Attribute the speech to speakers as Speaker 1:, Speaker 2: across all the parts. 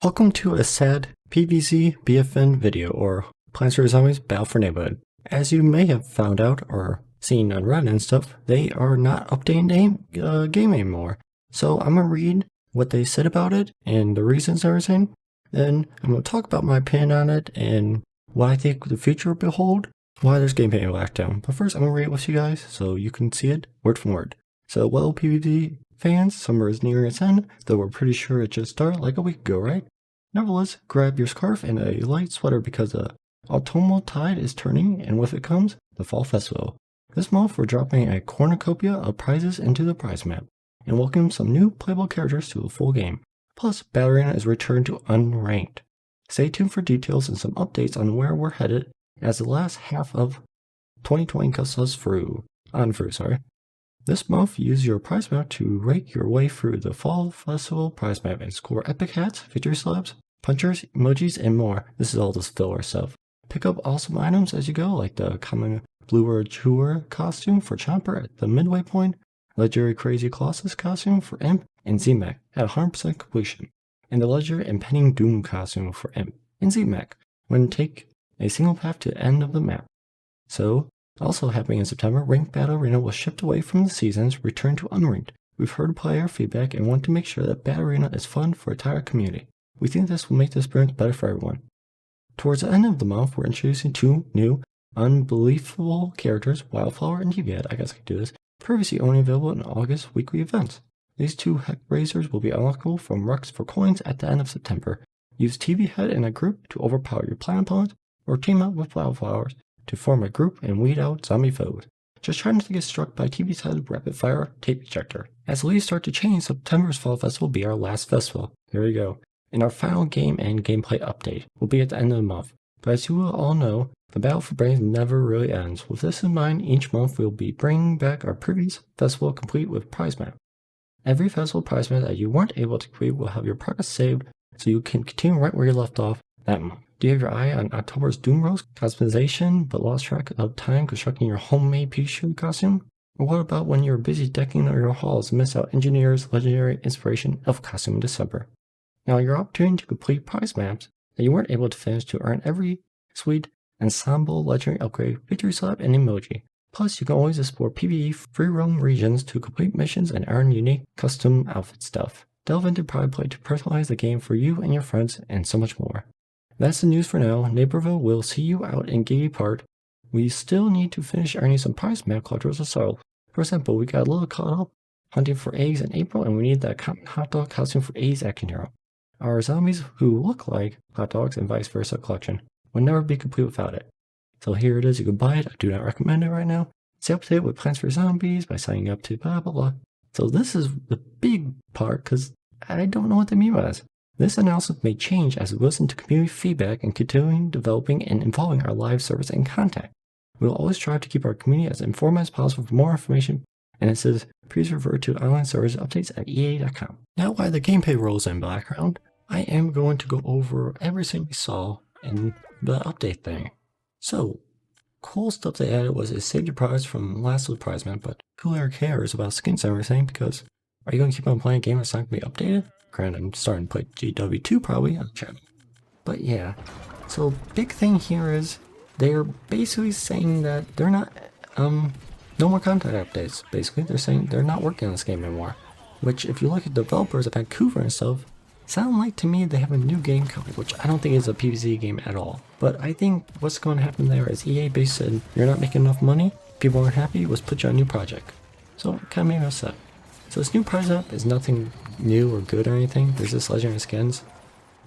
Speaker 1: Welcome to a sad PvZ BFN video, or Plants vs Zombies Battle for Neighborhood. As you may have found out or seen on Reddit and stuff, they are not updating the game anymore. So I'm going to read what they said about it and the reasons they were saying. Then I'm going to talk about my opinion on it and what I think the future will behold, why there's gameplay lockdown. But first I'm going to read it with you guys so you can see it word for word. So, well, PvZ fans, summer is nearing its end, though we're pretty sure it just started like a week ago, right? Nevertheless, grab your scarf and a light sweater because the autumnal tide is turning, and with it comes the Fall Festival. This month, we're dropping a cornucopia of prizes into the prize map, and welcome some new playable characters to the full game. Plus, Battle Arena is returned to unranked. Stay tuned for details and some updates on where we're headed as the last half of 2020 cuts us through. This month, use your prize map to rake your way through the Fall Festival prize map and score epic hats, victory slabs, punchers, emojis, and more. This is all just filler stuff. Pick up awesome items as you go, like the common Bluer Chewer costume for Chomper at the midway point, legendary Crazy Colossus costume for Imp and Z-Mech at 100% completion, and the legendary Impending Doom costume for Imp and Z-Mech when take a single path to the end of the map. So, also happening in September, Ranked Battle Arena was shipped away from the seasons, returned to unranked. We've heard player feedback and want to make sure that Battle Arena is fun for the entire community. We think this will make the experience better for everyone. Towards the end of the month, we're introducing two new, unbelievable characters, Wildflower and Deviant. I guess I could do this. Previously only available in August weekly events. These two Heck Razors will be unlockable from Rux for coins at the end of September. Use TV Head in a group to overpower your planet opponents, or team up with Wildflowers to form a group and weed out zombie foes. Just try not to get struck by TV's head rapid fire tape ejector. As the leaves start to change, September's Fall Festival will be our last festival. Here we go. And our final game and gameplay update will be at the end of the month. But as you will all know, the battle for brains never really ends. With this in mind, each month we'll be bringing back our previous festival complete with prize map. Every festival prize map that you weren't able to complete will have your progress saved so you can continue right where you left off that month. Do you have your eye on October's Doom Rose customization but lost track of time constructing your homemade Pikachu costume? Or what about when you're busy decking your halls and miss out Engineer's legendary inspiration elf costume in December? Now your opportunity to complete prize maps that you weren't able to finish to earn every sweet ensemble legendary upgrade, victory slab, and emoji. Plus, you can always explore PvE free roam regions to complete missions and earn unique custom outfit stuff. Delve into Private Play to personalize the game for you and your friends, and so much more. That's the news for now. Neighborville will see you out in Giddy Park. We still need to finish earning some prize map collectors ourselves. For example, we got a little caught up hunting for eggs in April, and we need that common hot dog costume for A's Action Hero. Our zombies who look like hot dogs and vice versa collection would never be complete without it. So here it is, you can buy it. I do not recommend it right now. Stay up to date with Plants vs Zombies by signing up to blah blah blah. So this is the big part, because I don't know what they mean by this. This announcement may change as we listen to community feedback and continuing developing and involving our live service and contact. We will always strive to keep our community as informed as possible. For more information, and it says, please refer to online service updates at ea.com. Now, while the gameplay rolls in background, I am going to go over everything we saw in the update thing. So, cool stuff they added was a save your prize from last week's prize map, but who ever cares about skins and everything, because are you going to keep on playing a game that's not going to be updated? Granted, I'm starting to play GW2 probably on the channel. But yeah, so big thing here is they're basically saying that they're not, no more content updates. Basically, they're saying they're not working on this game anymore. Which, if you look at developers at Vancouver and stuff, sound like to me they have a new game coming, which I don't think is a PvZ game at all. But I think what's going to happen there is EA basically said, you're not making enough money, people aren't happy, let's put you on a new project. So it kind of made me upset. So this new prize up is nothing new or good or anything. There's just legendary skins.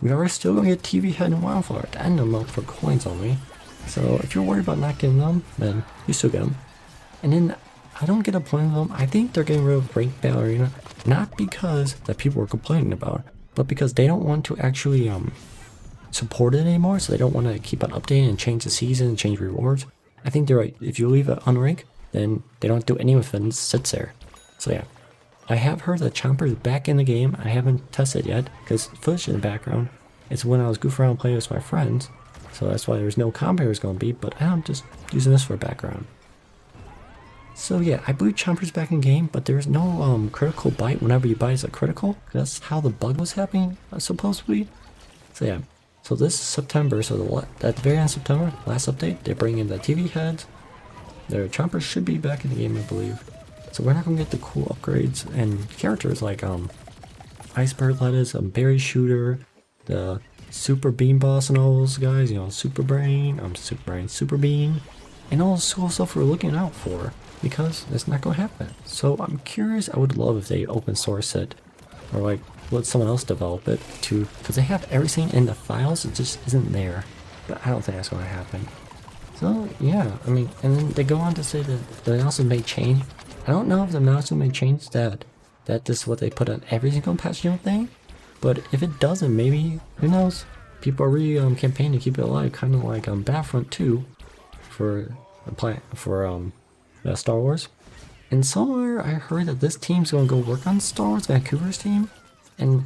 Speaker 1: We are still going to get TV Head and Wildflower at the end of the month for coins only. So if you're worried about not getting them, then you still get them. And then I don't get a point of them. I think they're getting rid of Ranked Battle Arena, not because that people were complaining about, but because they don't want to actually support it anymore. So they don't want to keep on updating and change the season and change rewards. I think they're right. If you leave it unranked, then they don't do any of it and it sits there. So yeah. I have heard that Chomper is back in the game. I haven't tested yet, because footage in the background is when I was goofing around playing with my friends. So that's why there's no commentaries going to be, but I'm just using this for background. So yeah, I believe Chomper's back in game, but there's no critical bite whenever you bite as a critical. That's how the bug was happening, supposedly. So yeah, so this September, so at the very end of September, last update, they bring in the TV heads. Their chompers should be back in the game, I believe. So we're not gonna get the cool upgrades and characters like Iceberg Lettuce, Berry Shooter, the Super Bean Boss and all those guys, you know, Super Brain, Super Bean, and all this cool stuff we're looking out for, because it's not gonna happen. So I'm curious, I would love if they open source it, or like let someone else develop it too, because they have everything in the files, it just isn't there. But I don't think that's gonna happen. So yeah, I mean, and then they go on to say that the announcement may change. I don't know if the announcement may change that this is what they put on every single patch note thing, but if it doesn't, maybe, who knows? People are really campaigning to keep it alive, kind of like Battlefront 2 for Star Wars. And somewhere I heard that this team's gonna go work on Star Wars Vancouver's team, and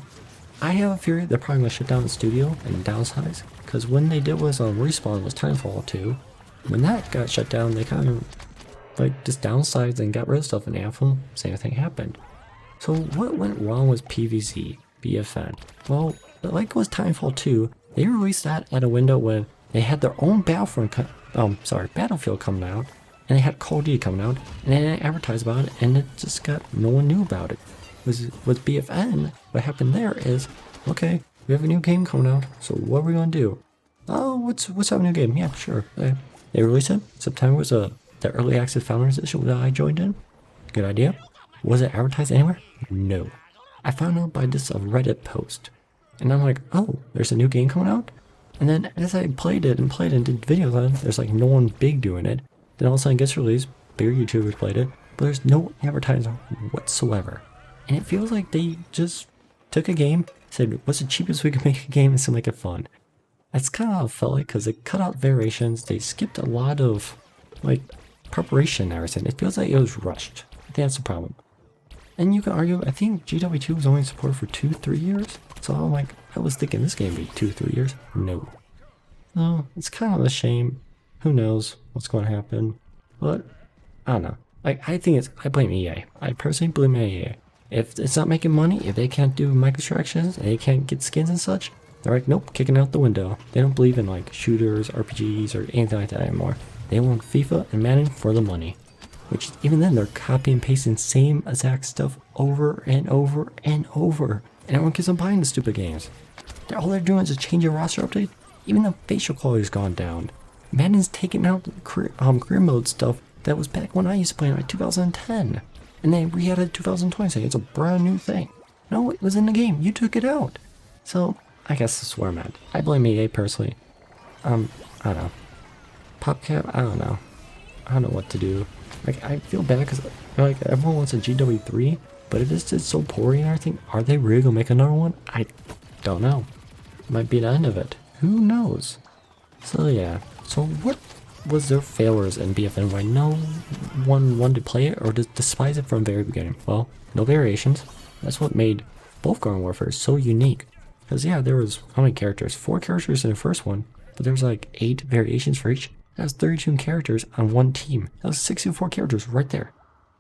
Speaker 1: I have a theory they're probably gonna shut down the studio and downsize, because when they did was Respawn was Timefall 2. When that got shut down, they kind of like just downsized and got rid of stuff, and Anthem, same thing happened. So what went wrong with PvZ, BFN? Well, like with Timefall 2, they released that at a window when they had their own Battlefield coming out, and they had Call of Duty coming out, and they didn't advertise about it, and it just no one knew about it. With BFN, what happened there is, okay, we have a new game coming out, so what are we gonna do? Oh, what's our new game? Yeah, sure. They released it. September was the early access founders edition that I joined in. Good idea. Was it advertised anywhere? No. I found out by this Reddit post, and I'm like, oh, there's a new game coming out. And then as I played it and did videos on it, there's like no one big doing it. Then all of a sudden it gets released, bigger YouTubers played it, but there's no advertising whatsoever. And it feels like they just took a game, said, what's the cheapest we can make a game and still make it fun? That's kind of how it felt like, because they cut out variations, they skipped a lot of like preparation and everything. It feels like it was rushed. I think that's the problem. And you can argue, I think GW2 was only supported for 2-3 years. So I'm like, I was thinking this game would be 2-3 years. No. No, it's kind of a shame. Who knows what's going to happen. But, I don't know. Like, I blame EA. I personally blame EA. If it's not making money, if they can't do microtransactions, and they can't get skins and such, they're like, nope, kicking out the window. They don't believe in like shooters, RPGs, or anything like that anymore. They want FIFA and Madden for the money. Which, even then, they're copy and pasting same exact stuff over and over and over. And everyone keeps on buying the stupid games. All they're doing is change a roster update. Even the facial quality's gone down. Madden's taking out career mode stuff that was back when I used to play in like 2010. And they re-added 2020 saying it's a brand new thing. No, it was in the game. You took it out. So, I guess that's where I'm at. I blame EA personally. I don't know. PopCap, I don't know. I don't know what to do. Like, I feel bad because like everyone wants a GW3, but if it's just so poorly and everything, are they really gonna make another one? I don't know. Might be the end of it. Who knows? So yeah. So what was their failures in BFN? Why no one wanted to play it or just despise it from the very beginning? Well, no variations. That's what made both Garden Warfare so unique. Because yeah, there was how many characters? 4 characters in the first one, but there was like 8 variations for each. That was 32 characters on one team. That was 64 characters right there.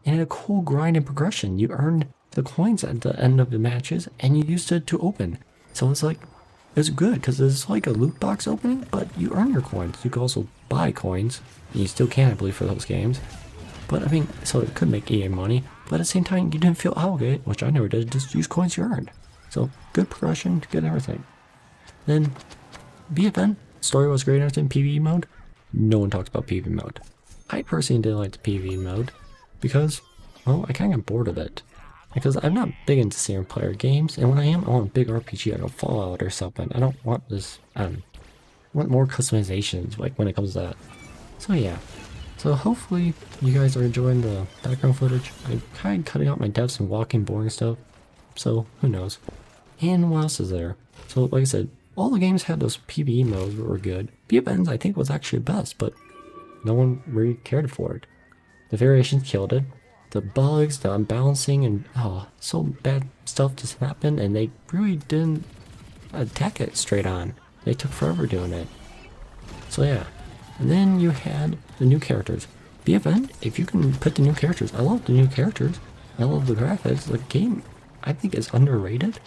Speaker 1: And a cool grind and progression. You earned the coins at the end of the matches, and you used it to open. So it's like, it was good, because it's like a loot box opening, but you earn your coins. You can also buy coins, and you still can, I believe, for those games. But I mean, so it could make EA money, but at the same time, you didn't feel obligated, which I never did, just use coins you earned. So, good progression, good everything. Then, BFN, story was great and everything, PvE mode. No one talks about PvE mode. I personally didn't like the PvE mode because, well, I kind of got bored of it. Because I'm not big into single player games, and when I am, I want a big RPG like a Fallout or something. I don't want this, I want more customizations, like when it comes to that. So yeah. So hopefully you guys are enjoying the background footage. I'm kind of cutting out my deaths and walking boring stuff. So who knows. And what else is there? So like I said, all the games had those PvE modes that were good. BFN's I think was actually best, but no one really cared for it. The variations killed it. The bugs, the unbalancing, and so bad stuff just happened, and they really didn't attack it straight on. They took forever doing it. So yeah. And then you had the new characters. BFN, if you can put the new characters, I love the new characters. I love the graphics. The game, I think, is underrated.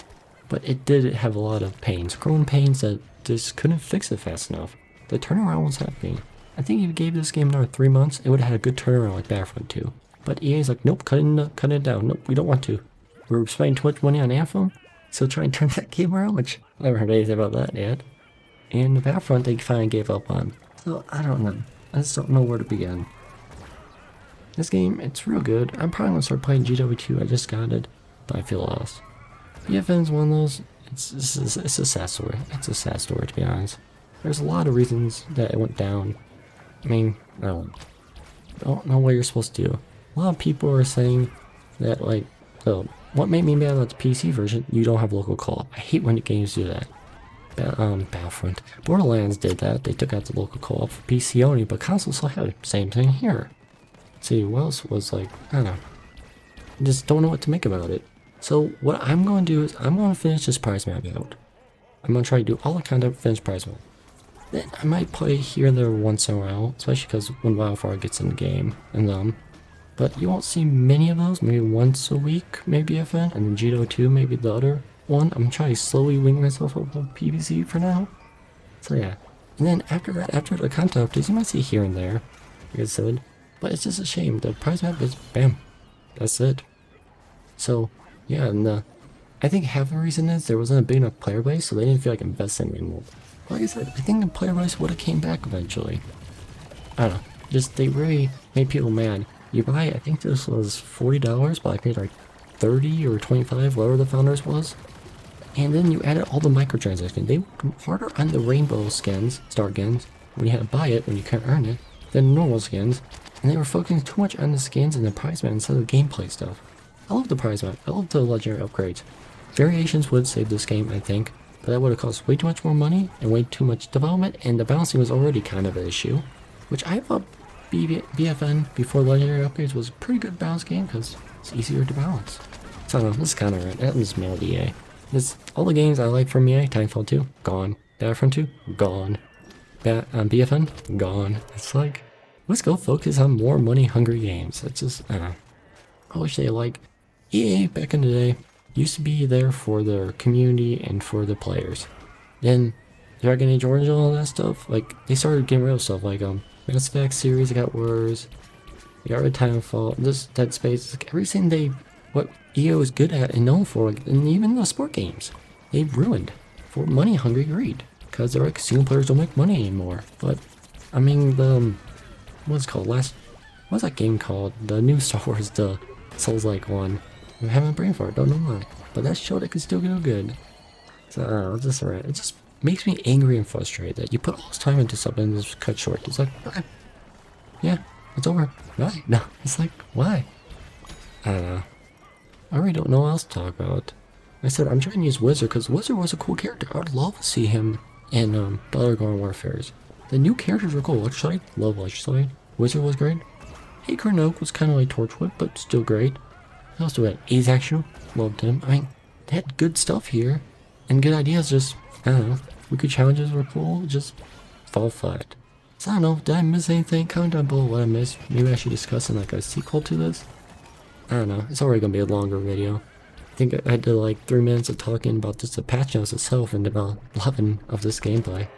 Speaker 1: but it did have a lot of pains, growing pains that just couldn't fix it fast enough. The turnaround was happening. I think if you gave this game another 3 months, it would have had a good turnaround like Battlefront 2. But EA's like, nope, cut it down. Nope, we don't want to. We're spending too much money on Anthem, so try and turn that game around, which I never heard anything about that yet. And the Battlefront they finally gave up on. So I don't know. I just don't know where to begin. This game, it's real good. I'm probably gonna start playing GW2. I just got it, but I feel lost. BFN's one of those. It's a sad story. It's a sad story, to be honest. There's a lot of reasons that it went down. I mean, I don't know what you're supposed to do. A lot of people are saying that, like, what made me mad about the PC version, you don't have local co-op. I hate when the games do that. Battlefront. Borderlands did that. They took out the local co-op for PC only, but consoles still had the same thing here. See, what else was like, I don't know. I just don't know what to make about it. So what I'm going to do is I'm going to finish this prize map out. I'm going to try to do all the content, finish prize map. Then I might play here and there once in a while, especially because when Wildfire gets in the game, and but you won't see many of those, maybe once a week, maybe FN, and then GDO 2, maybe the other one. I'm trying to slowly wing myself up on PvZ for now. So yeah. And then after that, after the content updates, you might see here and there, like I said. But it's just a shame. The prize map is bam. That's it. So yeah, and I think half the reason is there wasn't a big enough player base, so they didn't feel like investing anymore. Like I said, I think the player base would have came back eventually. I don't know. Just they really made people mad. You buy, I think this was $40, but I paid like 30 or 25, whatever the founders was. And then you added all the microtransactions. They worked harder on the rainbow skins, star skins, when you had to buy it, when you can't earn it, than normal skins. And they were focusing too much on the skins and the prize map instead of the gameplay stuff. I love the prize map. I love the legendary upgrades. Variations would save this game, I think, but that would have cost way too much more money and way too much development, and the balancing was already kind of an issue, which I thought BFN before legendary upgrades was a pretty good balance game because it's easier to balance. So I don't know, this is kind of right. That was mailed EA. All the games I like from EA, Titanfall 2, gone. Battlefront 2, gone. BFN, gone. It's like, let's go focus on more money-hungry games. It's just, I wish they like EA back in the day used to be there for their community and for the players. Then Dragon Age Origins and all that stuff, like they started getting rid of stuff like Mass Effect series got worse. They got rid of Titanfall, this Dead Space, like everything what EA was good at and known for, like, and even the sport games, they ruined for money-hungry greed because they're like single players don't make money anymore. But I mean what's it called? What's that game called? The new Star Wars, the Souls-like one. I'm having a brain fart, don't know why. But that showed it could still go good. So I don't know, it's just alright. It just makes me angry and frustrated that you put all this time into something and just cut short. It's like, okay. Yeah, it's over. Why? No, it's like, why? I don't know. I really don't know what else to talk about. I said I'm trying to use Wizard because Wizard was a cool character. I would love to see him in the other Garden Warfares. The new characters were cool. Electroslide, love Electroslide. Wizard was great. Hey, Oak was kind of like Torchwood, but still great. What else do we have? Asexual, loved him. I mean, they had good stuff here, and good ideas. Just, I don't know. Weekly challenges were cool. Just fall flat. So I don't know. Did I miss anything? Comment down below what I missed. Maybe I should discuss in like a sequel to this. I don't know. It's already gonna be a longer video. I think I did like 3 minutes of talking about just the patch notes itself and about 11 of this gameplay.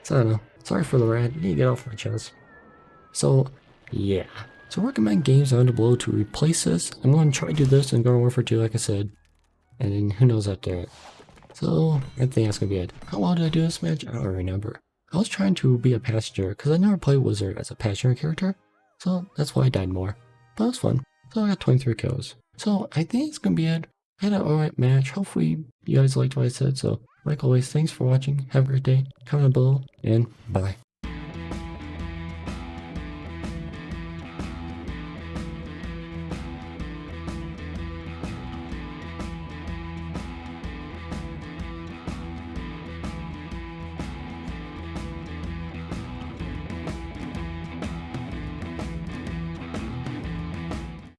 Speaker 1: So I don't know. Sorry for the rant. I need to get off my chest. So yeah. So recommend games down below to replace this. I'm going to try to do this and Garden Warfare 2 like I said. And then who knows after it. So I think that's going to be it. How long did I do this match? I don't remember. I was trying to be a passenger because I never played Wizard as a passenger character. So that's why I died more. But it was fun. So I got 23 kills. So I think it's going to be it. I had an alright match. Hopefully you guys liked what I said. So like always, thanks for watching. Have a great day. Comment below and bye.